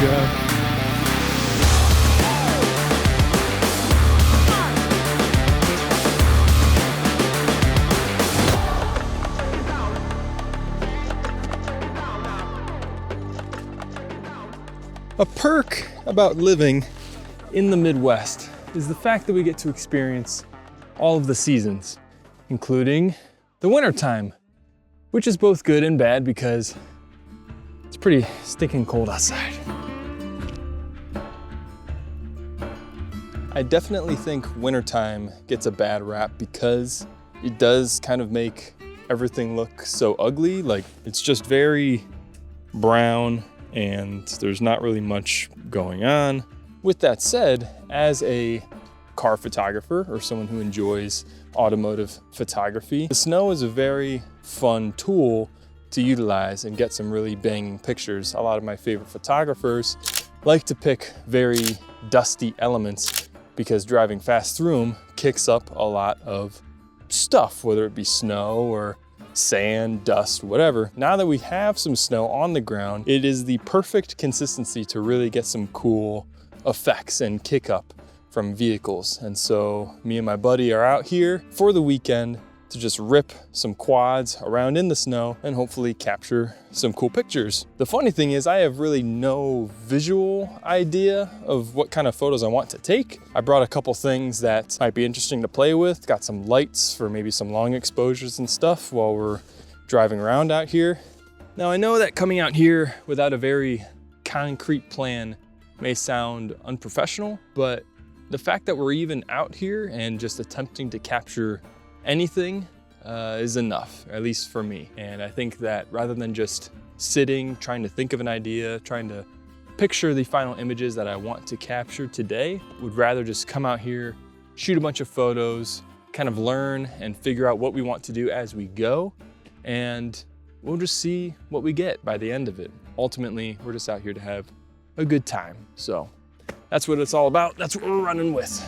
God. A perk about living in the Midwest is the fact that we get to experience all of the seasons, including the wintertime, which is both good and bad because it's pretty stinking cold outside. I definitely think wintertime gets a bad rap because it does kind of make everything look so ugly. Like, it's just very brown and there's not really much going on. With that said, as a car photographer or someone who enjoys automotive photography, the snow is a very fun tool to utilize and get some really banging pictures. A lot of my favorite photographers like to pick very dusty elements because driving fast through them kicks up a lot of stuff, whether it be snow or sand, dust, whatever. Now that we have some snow on the ground, it is the perfect consistency to really get some cool effects and kick up from vehicles. And so me and my buddy are out here for the weekend to just rip some quads around in the snow and hopefully capture some cool pictures. The funny thing is I have really no visual idea of what kind of photos I want to take. I brought a couple things that might be interesting to play with, got some lights for maybe some long exposures and stuff while we're driving around out here. Now I know that coming out here without a very concrete plan may sound unprofessional, but the fact that we're even out here and just attempting to capture anything is enough, at least for me. And I think that rather than just sitting, trying to think of an idea, trying to picture the final images that I want to capture today, would rather just come out here, shoot a bunch of photos, kind of learn and figure out what we want to do as we go, and we'll just see what we get by the end of it. Ultimately, we're just out here to have a good time. So that's what it's all about. That's what we're running with.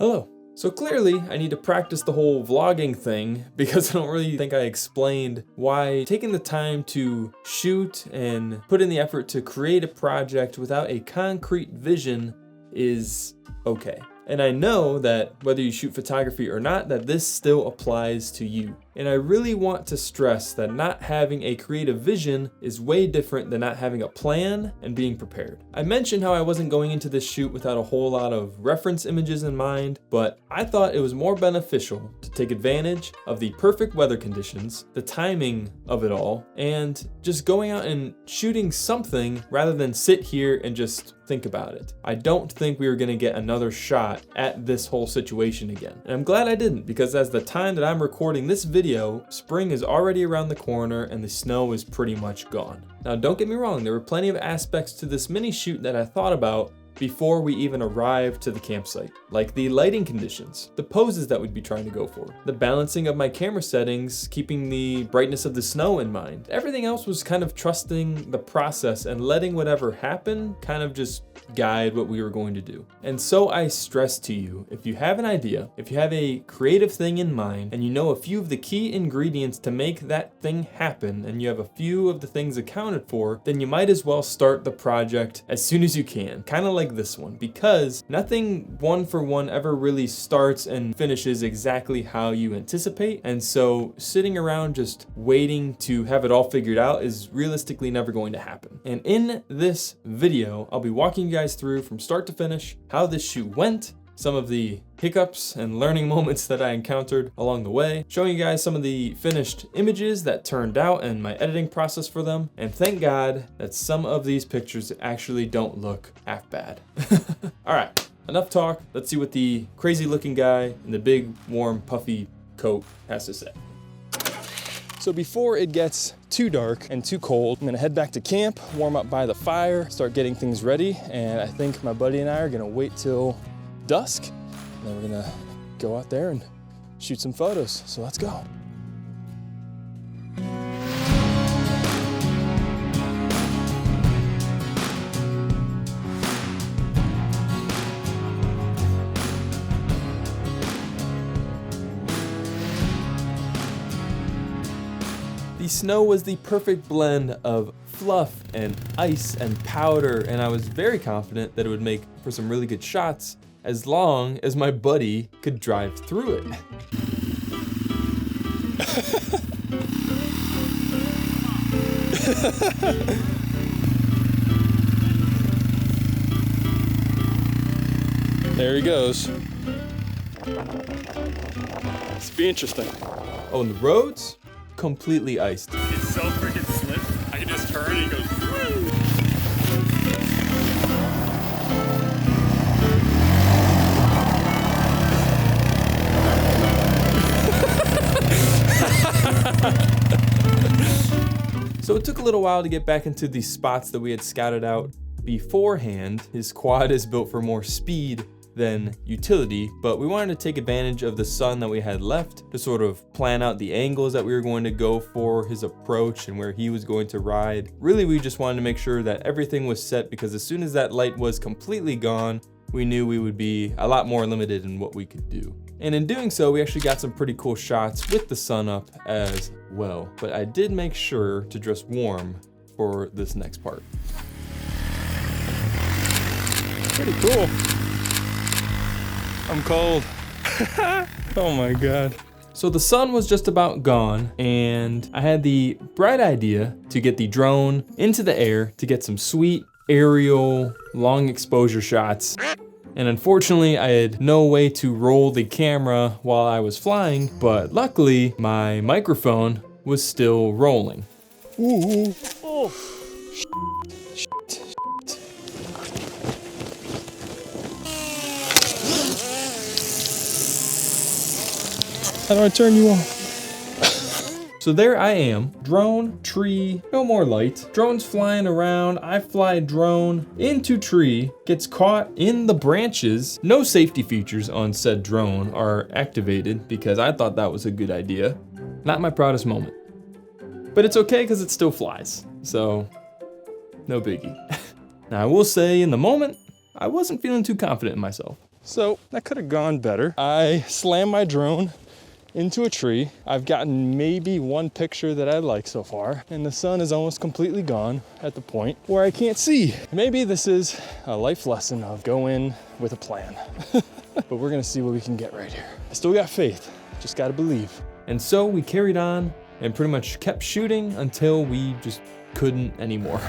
Hello. So clearly I need to practice the whole vlogging thing because I don't really think I explained why taking the time to shoot and put in the effort to create a project without a concrete vision is okay. And I know that whether you shoot photography or not, that this still applies to you. And I really want to stress that not having a creative vision is way different than not having a plan and being prepared. I mentioned how I wasn't going into this shoot without a whole lot of reference images in mind, but I thought it was more beneficial to take advantage of the perfect weather conditions, the timing of it all, and just going out and shooting something rather than sit here and just think about it. I don't think we were gonna get another shot at this whole situation again. And I'm glad I didn't, because as the time that I'm recording this video, spring is already around the corner and the snow is pretty much gone. Now don't get me wrong, there were plenty of aspects to this mini shoot that I thought about before we even arrived to the campsite, like the lighting conditions, the poses that we'd be trying to go for, the balancing of my camera settings, keeping the brightness of the snow in mind. Everything else was kind of trusting the process and letting whatever happen kind of just guide what we were going to do. And so I stress to you, if you have an idea, if you have a creative thing in mind, and you know a few of the key ingredients to make that thing happen, and you have a few of the things accounted for, then you might as well start the project as soon as you can, kind of like this one, because nothing one for one ever really starts and finishes exactly how you anticipate. And so sitting around just waiting to have it all figured out is realistically never going to happen. And in this video, I'll be walking you guys through from start to finish how this shoot went, some of the hiccups and learning moments that I encountered along the way, showing you guys some of the finished images that turned out and my editing process for them. And thank God that some of these pictures actually don't look half bad. All right, enough talk. Let's see what the crazy looking guy in the big, warm, puffy coat has to say. So before it gets too dark and too cold, I'm gonna head back to camp, warm up by the fire, start getting things ready. And I think my buddy and I are gonna wait till dusk, and then we're gonna go out there and shoot some photos. So let's go. The snow was the perfect blend of fluff and ice and powder, and I was very confident that it would make for some really good shots as long as my buddy could drive through it. There he goes. It's be interesting. Oh, and the roads? Completely iced. It's so freaking slick. I can just turn and he goes, woo! So it took a little while to get back into the spots that we had scouted out beforehand. His quad is built for more speed than utility, but we wanted to take advantage of the sun that we had left to sort of plan out the angles that we were going to go for, his approach and where he was going to ride. Really, we just wanted to make sure that everything was set, because as soon as that light was completely gone, we knew we would be a lot more limited in what we could do. And in doing so, we actually got some pretty cool shots with the sun up as well. But I did make sure to dress warm for this next part. Pretty cool. I'm cold. Oh my God. So the sun was just about gone, and I had the bright idea to get the drone into the air to get some sweet aerial long exposure shots. And unfortunately, I had no way to roll the camera while I was flying, but luckily my microphone was still rolling. Ooh. Oh. How do I turn you off? So there I am, drone, tree, no more light. Drone's flying around, I fly drone into tree, gets caught in the branches. No safety features on said drone are activated because I thought that was a good idea. Not my proudest moment. But it's okay because it still flies, so no biggie. Now I will say in the moment, I wasn't feeling too confident in myself. So that could have gone better. I slammed my drone into a tree. I've gotten maybe one picture that I like so far, and the sun is almost completely gone at the point where I can't see. Maybe this is a life lesson of go in with a plan. But we're gonna see what we can get right here. I still got faith, just gotta believe. And so we carried on and pretty much kept shooting until we just couldn't anymore.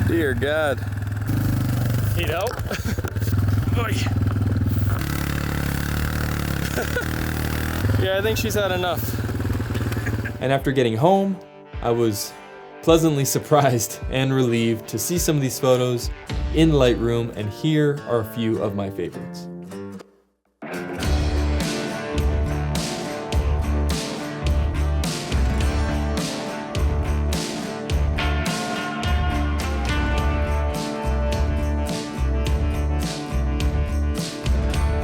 Dear God. Need help? Yeah, I think she's had enough. And after getting home, I was pleasantly surprised and relieved to see some of these photos in Lightroom, and here are a few of my favorites.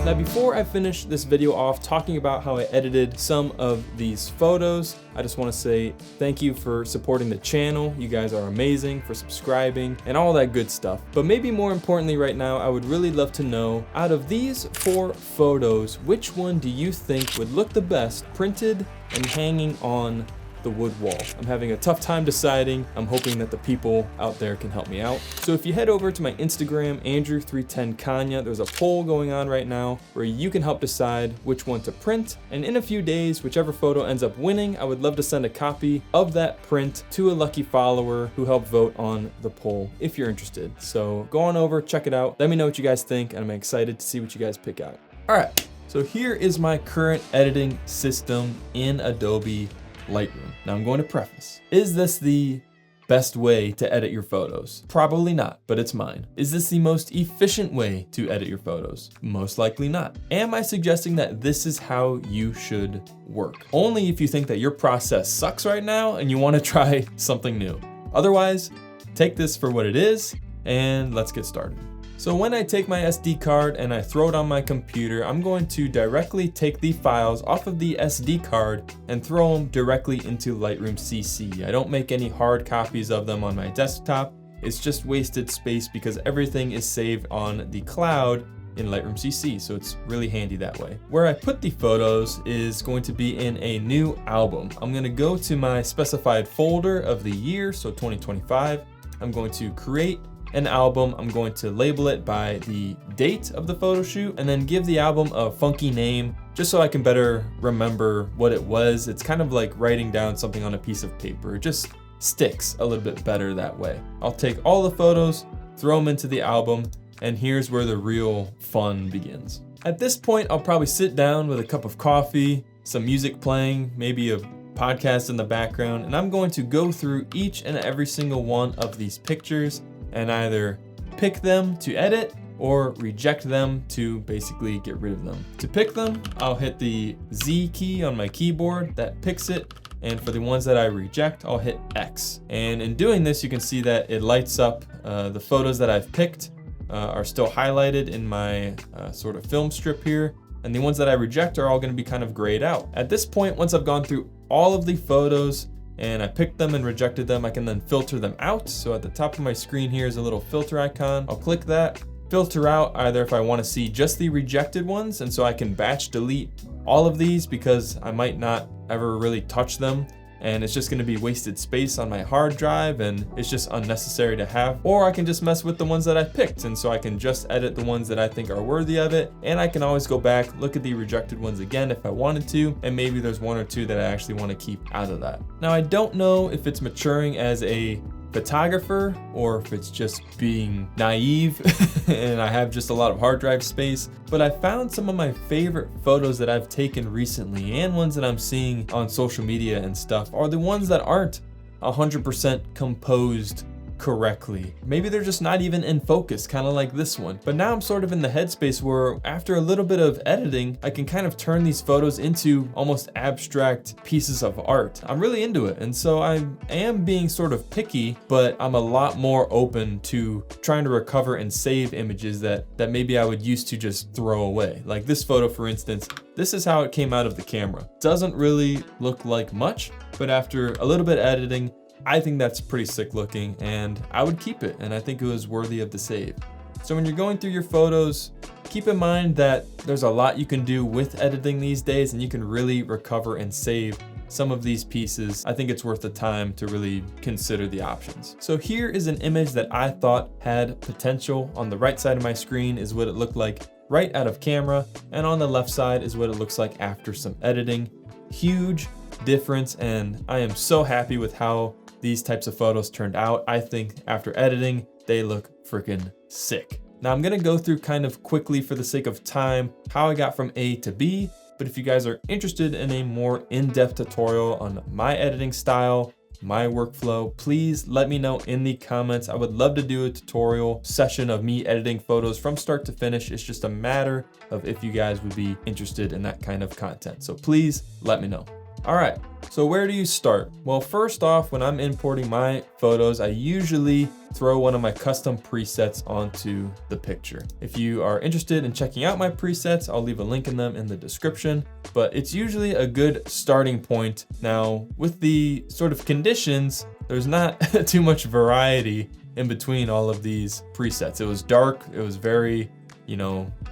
Now before I finish this video off talking about how I edited some of these photos, I just want to say thank you for supporting the channel. You guys are amazing, for subscribing and all that good stuff. But maybe more importantly right now, I would really love to know, out of these 4 photos, which one do you think would look the best printed and hanging on the wood wall? I'm having a tough time deciding. I'm hoping that the people out there can help me out. So if you head over to my Instagram, Andrew310Kanya, there's a poll going on right now where you can help decide which one to print. And in a few days, whichever photo ends up winning, I would love to send a copy of that print to a lucky follower who helped vote on the poll if you're interested. So go on over, check it out. Let me know what you guys think, and I'm excited to see what you guys pick out. All right, so here is my current editing system in Adobe Lightroom. Now I'm going to preface, is this the best way to edit your photos? Probably not, but it's mine. Is this the most efficient way to edit your photos? Most likely not. Am I suggesting that this is how you should work? Only if you think that your process sucks right now and you want to try something new. Otherwise, take this for what it is and let's get started. So when I take my SD card and I throw it on my computer, I'm going to directly take the files off of the SD card and throw them directly into Lightroom CC. I don't make any hard copies of them on my desktop. It's just wasted space because everything is saved on the cloud in Lightroom CC, so it's really handy that way. Where I put the photos is going to be in a new album. I'm gonna go to my specified folder of the year, so 2025. I'm going to create an album. I'm going to label it by the date of the photo shoot and then give the album a funky name just so I can better remember what it was. It's kind of like writing down something on a piece of paper. It just sticks a little bit better that way. I'll take all the photos, throw them into the album, and here's where the real fun begins. At this point, I'll probably sit down with a cup of coffee, some music playing, maybe a podcast in the background, and I'm going to go through each and every single one of these pictures and either pick them to edit or reject them to basically get rid of them. To pick them, I'll hit the Z key on my keyboard, that picks it, and for the ones that I reject, I'll hit X. And in doing this, you can see that it lights up the photos that I've picked are still highlighted in my sort of film strip here, and the ones that I reject are all gonna be kind of grayed out. At this point, once I've gone through all of the photos and I picked them and rejected them, I can then filter them out. So at the top of my screen here is a little filter icon. I'll click that, filter out either if I want to see just the rejected ones, and so I can batch delete all of these because I might not ever really touch them and it's just going to be wasted space on my hard drive and it's just unnecessary to have. Or I can just mess with the ones that I picked, and so I can just edit the ones that I think are worthy of it, and I can always go back, look at the rejected ones again if I wanted to, and maybe there's one or two that I actually want to keep out of that. Now, I don't know if it's maturing as a photographer or if it's just being naive and I have just a lot of hard drive space, but I found some of my favorite photos that I've taken recently and ones that I'm seeing on social media and stuff are the ones that aren't 100% composed correctly. Maybe they're just not even in focus, kind of like this one. But now I'm sort of in the headspace where after a little bit of editing, I can kind of turn these photos into almost abstract pieces of art. I'm really into it. And so I am being sort of picky, but I'm a lot more open to trying to recover and save images that maybe I would used to just throw away. Like this photo, for instance, this is how it came out of the camera. Doesn't really look like much, but after a little bit editing, I think that's pretty sick looking and I would keep it, and I think it was worthy of the save. So when you're going through your photos, keep in mind that there's a lot you can do with editing these days and you can really recover and save some of these pieces. I think it's worth the time to really consider the options. So here is an image that I thought had potential. On the right side of my screen is what it looked like right out of camera, and on the left side is what it looks like after some editing. Huge difference, and I am so happy with how these types of photos turned out. I think after editing, they look freaking sick. Now I'm gonna go through kind of quickly for the sake of time how I got from A to B, but if you guys are interested in a more in-depth tutorial on my editing style, my workflow, please let me know in the comments. I would love to do a tutorial session of me editing photos from start to finish. It's just a matter of if you guys would be interested in that kind of content. So please let me know. All right, so where do you start? Well, first off, when I'm importing my photos, I usually throw one of my custom presets onto the picture. If you are interested in checking out my presets, I'll leave a link in them in the description, but it's usually a good starting point. Now, with the sort of conditions, there's not too much variety in between all of these presets. It was dark, it was very,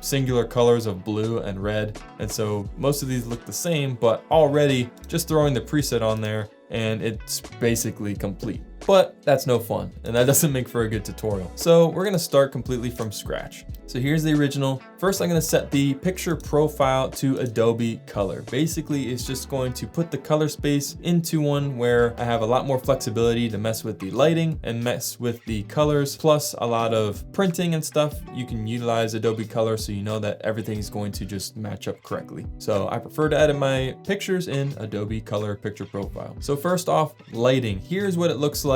singular colors of blue and red. And so most of these look the same, but already just throwing the preset on there and it's basically complete. But that's no fun, and that doesn't make for a good tutorial. So we're gonna start completely from scratch. So here's the original. First, I'm gonna set the picture profile to Adobe Color. Basically, it's just going to put the color space into one where I have a lot more flexibility to mess with the lighting and mess with the colors, plus a lot of printing and stuff. You can utilize Adobe Color so you know that everything is going to just match up correctly. So I prefer to edit my pictures in Adobe Color Picture Profile. So first off, lighting. Here's what it looks like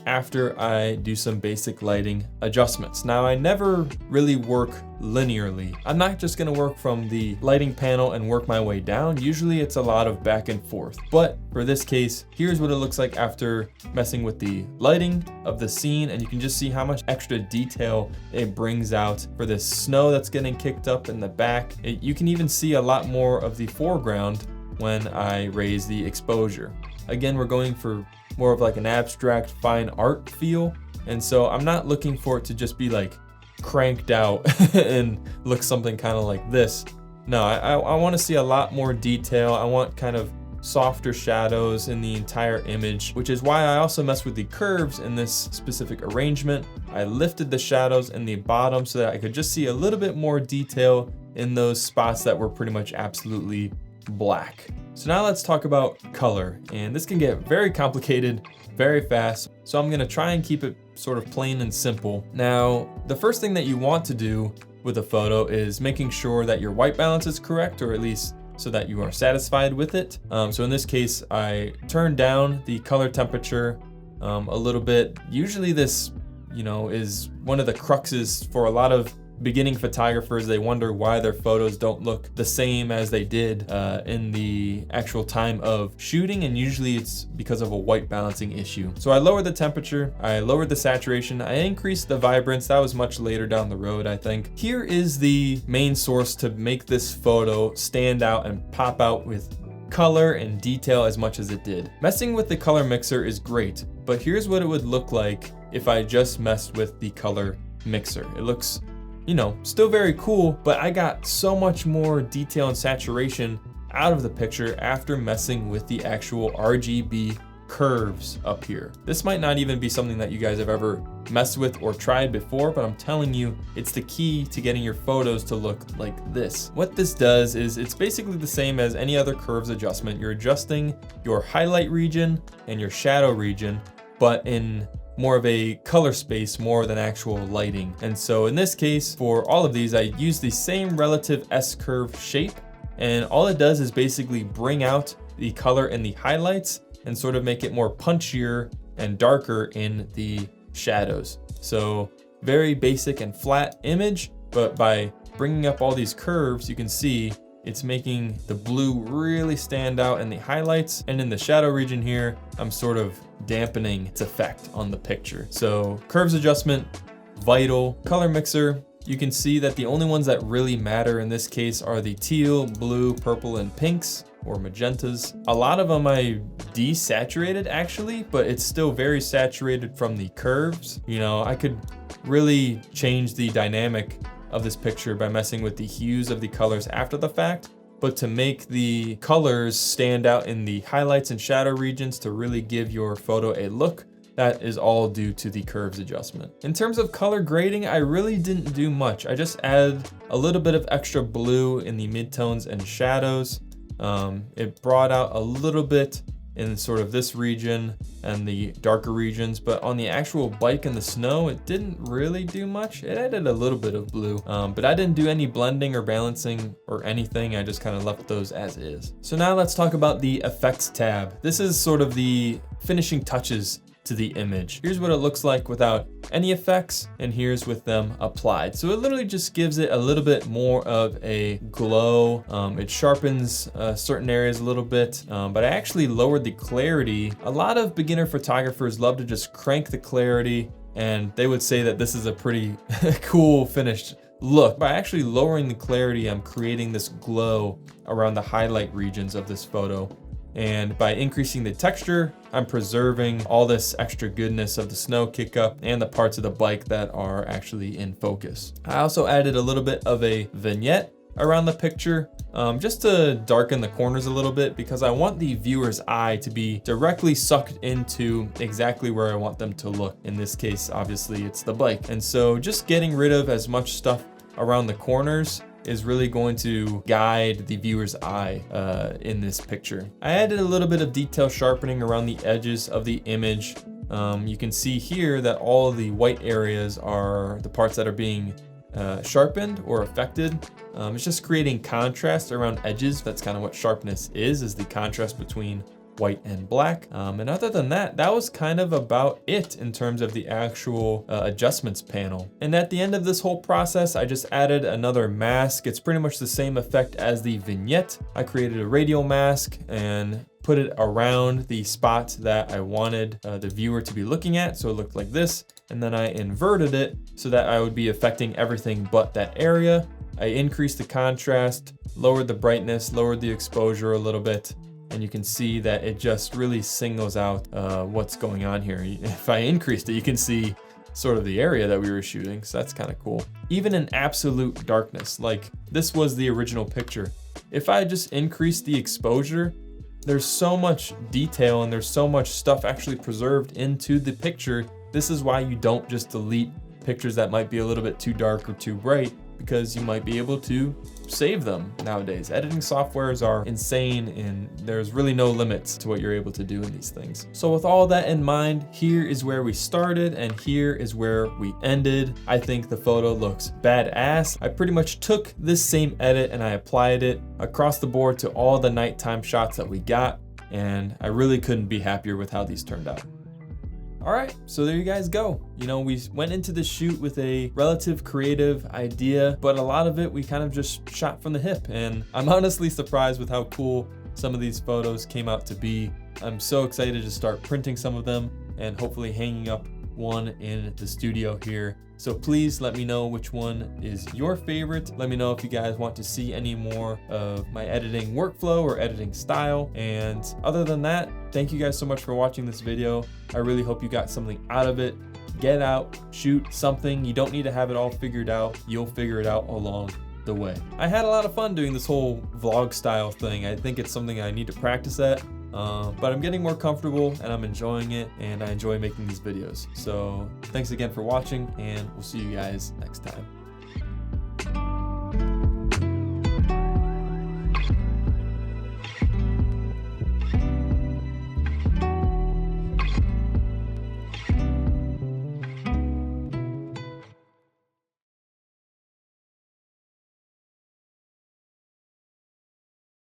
after I do some basic lighting adjustments. Now, I never really work linearly. I'm not just gonna work from the lighting panel and work my way down. Usually it's a lot of back and forth. But for this case, here's what it looks like after messing with the lighting of the scene, and you can just see how much extra detail it brings out for this snow that's getting kicked up in the back. You can even see a lot more of the foreground when I raise the exposure. Again, we're going for more of like an abstract fine art feel. And so I'm not looking for it to just be like cranked out and looks something kind of like this. No, I want to see a lot more detail. I want kind of softer shadows in the entire image, which is why I also mess with the curves in this specific arrangement. I lifted the shadows in the bottom so that I could just see a little bit more detail in those spots that were pretty much absolutely black. So now let's talk about color, and this can get very complicated very fast, so I'm gonna try and keep it sort of plain and simple. Now, the first thing that you want to do with a photo is making sure that your white balance is correct, or at least so that you are satisfied with it. So in this case, I turned down the color temperature a little bit. Usually this, is one of the cruxes for a lot of beginning photographers. They wonder why their photos don't look the same as they did in the actual time of shooting, and usually it's because of a white balancing issue. So I lowered the temperature, I lowered the saturation, I increased the vibrance. That was much later down the road, I think. Here is the main source to make this photo stand out and pop out with color and detail as much as it did. Messing with the color mixer is great, but here's what it would look like if I just messed with the color mixer. It looks still very cool, but I got so much more detail and saturation out of the picture after messing with the actual RGB curves up here. This might not even be something that you guys have ever messed with or tried before, but I'm telling you, it's the key to getting your photos to look like this. What this does is it's basically the same as any other curves adjustment. You're adjusting your highlight region and your shadow region, but in more of a color space more than actual lighting. And so in this case, for all of these, I use the same relative S-curve shape, and all it does is basically bring out the color in the highlights and sort of make it more punchier and darker in the shadows. So very basic and flat image, but by bringing up all these curves, you can see it's making the blue really stand out in the highlights, and in the shadow region here, I'm sort of dampening its effect on the picture. So curves adjustment, vital. Color mixer, you can see that the only ones that really matter in this case are the teal, blue, purple, and pinks, or magentas. A lot of them I desaturated actually, but it's still very saturated from the curves. I could really change the dynamic of this picture by messing with the hues of the colors after the fact, but to make the colors stand out in the highlights and shadow regions to really give your photo a look, that is all due to the curves adjustment. In terms of color grading, I really didn't do much. I just added a little bit of extra blue in the midtones and shadows. It brought out a little bit in sort of this region and the darker regions, but on the actual bike and the snow, it didn't really do much. It added a little bit of blue, but I didn't do any blending or balancing or anything. I just kind of left those as is. So now let's talk about the effects tab. This is sort of the finishing touches to the image. Here's what it looks like without any effects, and here's with them applied. So it literally just gives it a little bit more of a glow. It sharpens certain areas a little bit, but I actually lowered the clarity. A lot of beginner photographers love to just crank the clarity, and they would say that this is a pretty cool finished look. By actually lowering the clarity, I'm creating this glow around the highlight regions of this photo. And by increasing the texture, I'm preserving all this extra goodness of the snow kick up and the parts of the bike that are actually in focus. I also added a little bit of a vignette around the picture, just to darken the corners a little bit, because I want the viewer's eye to be directly sucked into exactly where I want them to look. In this case, obviously it's the bike. And so just getting rid of as much stuff around the corners is really going to guide the viewer's eye in this picture. I added a little bit of detail sharpening around the edges of the image. You can see here that all of the white areas are the parts that are being sharpened or affected. It's just creating contrast around edges. That's kind of what sharpness is the contrast between white and black. And other than that, that was kind of about it in terms of the actual adjustments panel. And at the end of this whole process, I just added another mask. It's pretty much the same effect as the vignette. I created a radial mask and put it around the spot that I wanted the viewer to be looking at. So it looked like this. And then I inverted it so that I would be affecting everything but that area. I increased the contrast, lowered the brightness, lowered the exposure a little bit. And you can see that it just really singles out what's going on here. If I increased it, you can see sort of the area that we were shooting, so that's kind of cool. Even in absolute darkness, like this was the original picture. If I just increase the exposure, there's so much detail and there's so much stuff actually preserved into the picture. This is why you don't just delete pictures that might be a little bit too dark or too bright, because you might be able to save them nowadays. Editing softwares are insane and there's really no limits to what you're able to do in these things. So with all that in mind, here is where we started and here is where we ended. I think the photo looks badass. I pretty much took this same edit and I applied it across the board to all the nighttime shots that we got, and I really couldn't be happier with how these turned out. All right, so there you guys go. You know, we went into the shoot with a relative creative idea, but a lot of it we kind of just shot from the hip, and I'm honestly surprised with how cool some of these photos came out to be. I'm so excited to start printing some of them and hopefully hanging up one in the studio here. So please let me know which one is your favorite. Let me know if you guys want to see any more of my editing workflow or editing style. And other than that, thank you guys so much for watching this video. I really hope you got something out of it. Get out, shoot something. You don't need to have it all figured out. You'll figure it out along the way. I had a lot of fun doing this whole vlog style thing. I think it's something I need to practice at. But I'm getting more comfortable and I'm enjoying it, and I enjoy making these videos. So thanks again for watching, and we'll see you guys next time.